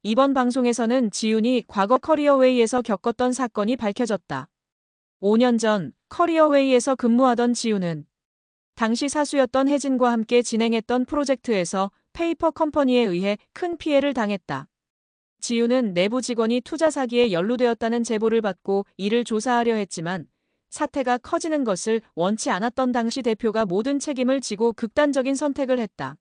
이번 방송에서는 지훈이 과거 커리어웨이에서 겪었던 사건이 밝혀졌다. 5년 전 커리어웨이에서 근무하던 지훈은 당시 사수였던 혜진과 함께 진행했던 프로젝트에서 페이퍼 컴퍼니에 의해 큰 피해를 당했다. 지훈은 내부 직원이 투자 사기에 연루되었다는 제보를 받고 이를 조사하려 했지만 사태가 커지는 것을 원치 않았던 당시 대표가 모든 책임을 지고 극단적인 선택을 했다.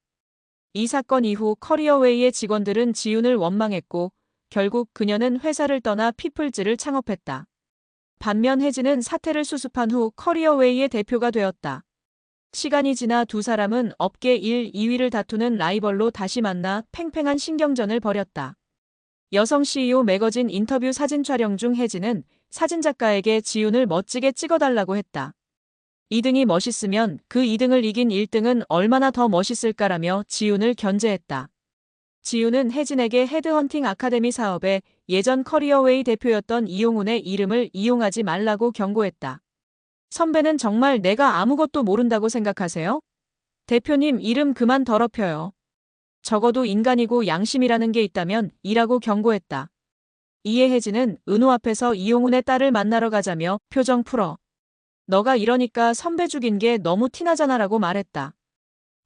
이 사건 이후 커리어웨이의 직원들은 지훈을 원망했고 결국 그녀는 회사를 떠나 피플즈를 창업했다. 반면 혜진은 사태를 수습한 후 커리어웨이의 대표가 되었다. 시간이 지나 두 사람은 업계 1, 2위를 다투는 라이벌로 다시 만나 팽팽한 신경전을 벌였다. 여성 CEO 매거진 인터뷰 사진 촬영 중 혜진은 사진작가에게 지훈을 멋지게 찍어달라고 했다. 2등이 멋있으면 그 2등을 이긴 1등은 얼마나 더 멋있을까라며 지훈을 견제했다. 지훈은 혜진에게 헤드헌팅 아카데미 사업에 예전 커리어웨이 대표였던 이용훈의 이름을 이용하지 말라고 경고했다. 선배는 정말 내가 아무것도 모른다고 생각하세요? 대표님 이름 그만 더럽혀요. 적어도 인간이고 양심이라는 게 있다면 이라고 경고했다. 이에 혜진은 은호 앞에서 이용훈의 딸을 만나러 가자며 표정 풀어. 너가 이러니까 선배 죽인 게 너무 티나잖아라고 말했다.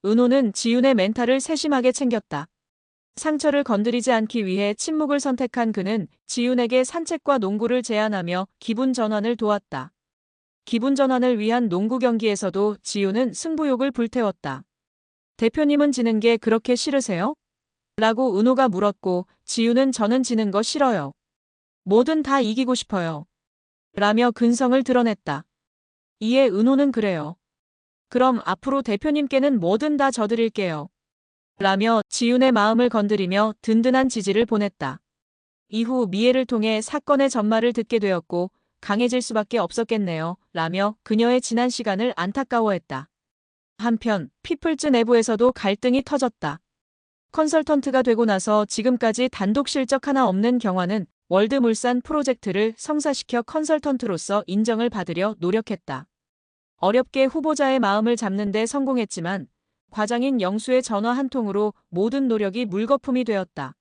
은호는 지훈의 멘탈을 세심하게 챙겼다. 상처를 건드리지 않기 위해 침묵을 선택한 그는 지훈에게 산책과 농구를 제안하며 기분 전환을 도왔다. 기분 전환을 위한 농구 경기에서도 지훈은 승부욕을 불태웠다. 대표님은 지는 게 그렇게 싫으세요? 라고 은호가 물었고 지훈은 저는 지는 거 싫어요. 뭐든 다 이기고 싶어요. 라며 근성을 드러냈다. 이에 은호는 그래요. 그럼 앞으로 대표님께는 뭐든 다 져드릴게요. 라며 지훈의 마음을 건드리며 든든한 지지를 보냈다. 이후 미애를 통해 사건의 전말을 듣게 되었고 강해질 수밖에 없었겠네요. 라며 그녀의 지난 시간을 안타까워했다. 한편 피플즈 내부에서도 갈등이 터졌다. 컨설턴트가 되고 나서 지금까지 단독 실적 하나 없는 경화는 월드물산 프로젝트를 성사시켜 컨설턴트로서 인정을 받으려 노력했다. 어렵게 후보자의 마음을 잡는 데 성공했지만 과장인 영수의 전화 한 통으로 모든 노력이 물거품이 되었다.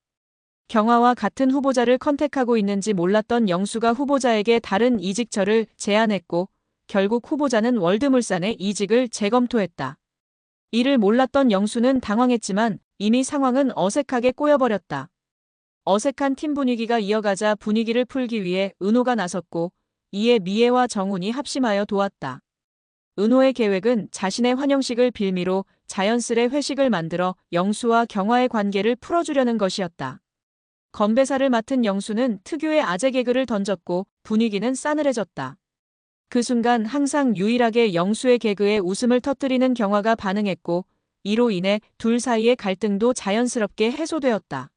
경화와 같은 후보자를 컨택하고 있는지 몰랐던 영수가 후보자에게 다른 이직처를 제안했고 결국 후보자는 월드물산의 이직을 재검토했다. 이를 몰랐던 영수는 당황했지만 이미 상황은 어색하게 꼬여버렸다. 어색한 팀 분위기가 이어가자 분위기를 풀기 위해 은호가 나섰고 이에 미애와 정훈이 합심하여 도왔다. 은호의 계획은 자신의 환영식을 빌미로 자연스레 회식을 만들어 영수와 경화의 관계를 풀어주려는 것이었다. 건배사를 맡은 영수는 특유의 아재 개그를 던졌고 분위기는 싸늘해졌다. 그 순간 항상 유일하게 영수의 개그에 웃음을 터뜨리는 경화가 반응했고 이로 인해 둘 사이의 갈등도 자연스럽게 해소되었다.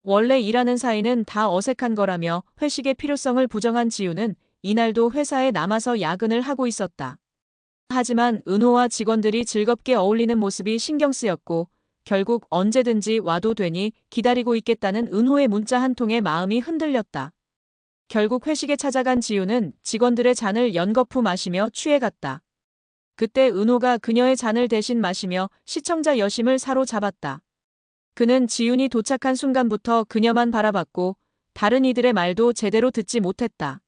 원래 일하는 사이는 다 어색한 거라며 회식의 필요성을 부정한 지훈은 이날도 회사에 남아서 야근을 하고 있었다. 하지만 은호와 직원들이 즐겁게 어울리는 모습이 신경 쓰였고 결국 언제든지 와도 되니 기다리고 있겠다는 은호의 문자 한 통에 마음이 흔들렸다. 결국 회식에 찾아간 지훈은 직원들의 잔을 연거푸 마시며 취해갔다. 그때 은호가 그녀의 잔을 대신 마시며 시청자 여심을 사로잡았다. 그는 지훈이 도착한 순간부터 그녀만 바라봤고 다른 이들의 말도 제대로 듣지 못했다.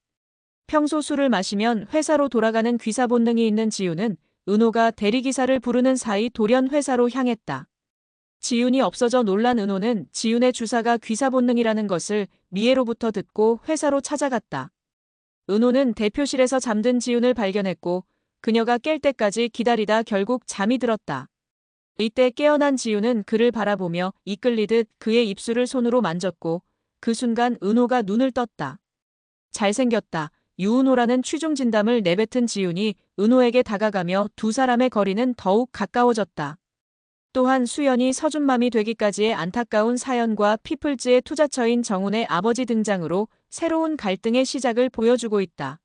평소 술을 마시면 회사로 돌아가는 귀사 본능이 있는 지훈은 은호가 대리기사를 부르는 사이 돌연 회사로 향했다. 지훈이 없어져 놀란 은호는 지훈의 주사가 귀사 본능이라는 것을 미애로부터 듣고 회사로 찾아갔다. 은호는 대표실에서 잠든 지훈을 발견했고 그녀가 깰 때까지 기다리다 결국 잠이 들었다. 이때 깨어난 지훈은 그를 바라보며 이끌리듯 그의 입술을 손으로 만졌고 그 순간 은호가 눈을 떴다. 잘생겼다. 유은호라는 취중 진담을 내뱉은 지훈이 은호에게 다가가며 두 사람의 거리는 더욱 가까워졌다. 또한 수연이 서준맘이 되기까지의 안타까운 사연과 피플즈의 투자처인 정훈의 아버지 등장으로 새로운 갈등의 시작을 보여주고 있다.